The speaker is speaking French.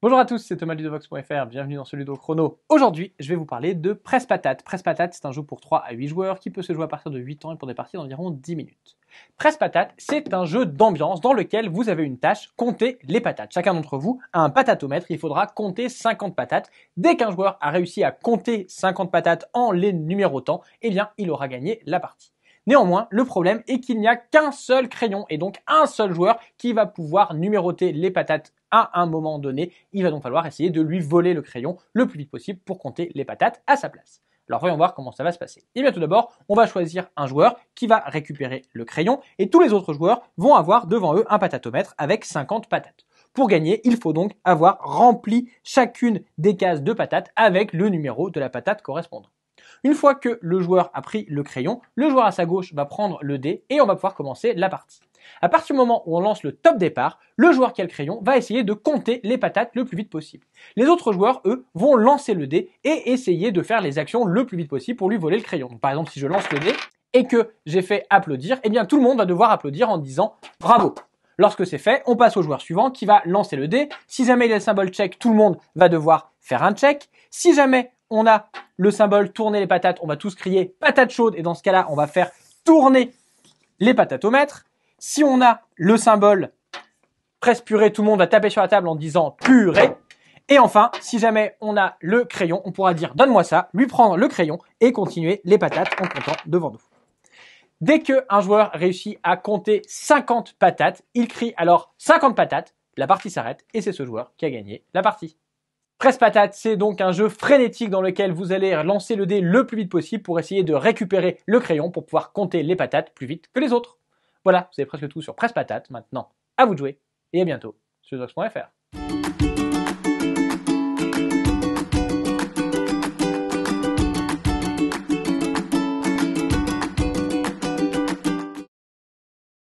Bonjour à tous, c'est Thomas Ludovox.fr, bienvenue dans ce Ludo Chrono. Aujourd'hui, je vais vous parler de Presse Patate. Presse Patate, c'est un jeu pour 3 à 8 joueurs qui peut se jouer à partir de 8 ans et pour des parties d'environ 10 minutes. Presse Patate, c'est un jeu d'ambiance dans lequel vous avez une tâche, compter les patates. Chacun d'entre vous a un patatomètre, il faudra compter 50 patates. Dès qu'un joueur a réussi à compter 50 patates en les numérotant, eh bien, il aura gagné la partie. Néanmoins, le problème est qu'il n'y a qu'un seul crayon et donc un seul joueur qui va pouvoir numéroter les patates à un moment donné. Il va donc falloir essayer de lui voler le crayon le plus vite possible pour compter les patates à sa place. Alors voyons voir comment ça va se passer. Et bien tout d'abord, on va choisir un joueur qui va récupérer le crayon et tous les autres joueurs vont avoir devant eux un patatomètre avec 50 patates. Pour gagner, il faut donc avoir rempli chacune des cases de patates avec le numéro de la patate correspondant. Une fois que le joueur a pris le crayon, le joueur à sa gauche va prendre le dé et on va pouvoir commencer la partie. À partir du moment où on lance le top départ, le joueur qui a le crayon va essayer de compter les patates le plus vite possible. Les autres joueurs, eux, vont lancer le dé et essayer de faire les actions le plus vite possible pour lui voler le crayon. Donc, par exemple, si je lance le dé et que j'ai fait applaudir, eh bien tout le monde va devoir applaudir en disant bravo. Lorsque c'est fait, on passe au joueur suivant qui va lancer le dé. Si jamais il y a le symbole check, tout le monde va devoir faire un check. Si jamais on a le symbole tourner les patates, on va tous crier patate chaude et dans ce cas-là, on va faire tourner les patatomètres. Si on a le symbole presse purée, tout le monde va taper sur la table en disant purée. Et enfin, si jamais on a le crayon, on pourra dire donne-moi ça, lui prendre le crayon et continuer les patates en comptant devant nous. Dès qu'un joueur réussit à compter 50 patates, il crie alors 50 patates, la partie s'arrête et c'est ce joueur qui a gagné la partie. Presse Patate, c'est donc un jeu frénétique dans lequel vous allez lancer le dé le plus vite possible pour essayer de récupérer le crayon pour pouvoir compter les patates plus vite que les autres. Voilà, vous avez presque tout sur Presse Patate. Maintenant, à vous de jouer et à bientôt sur Docs.fr.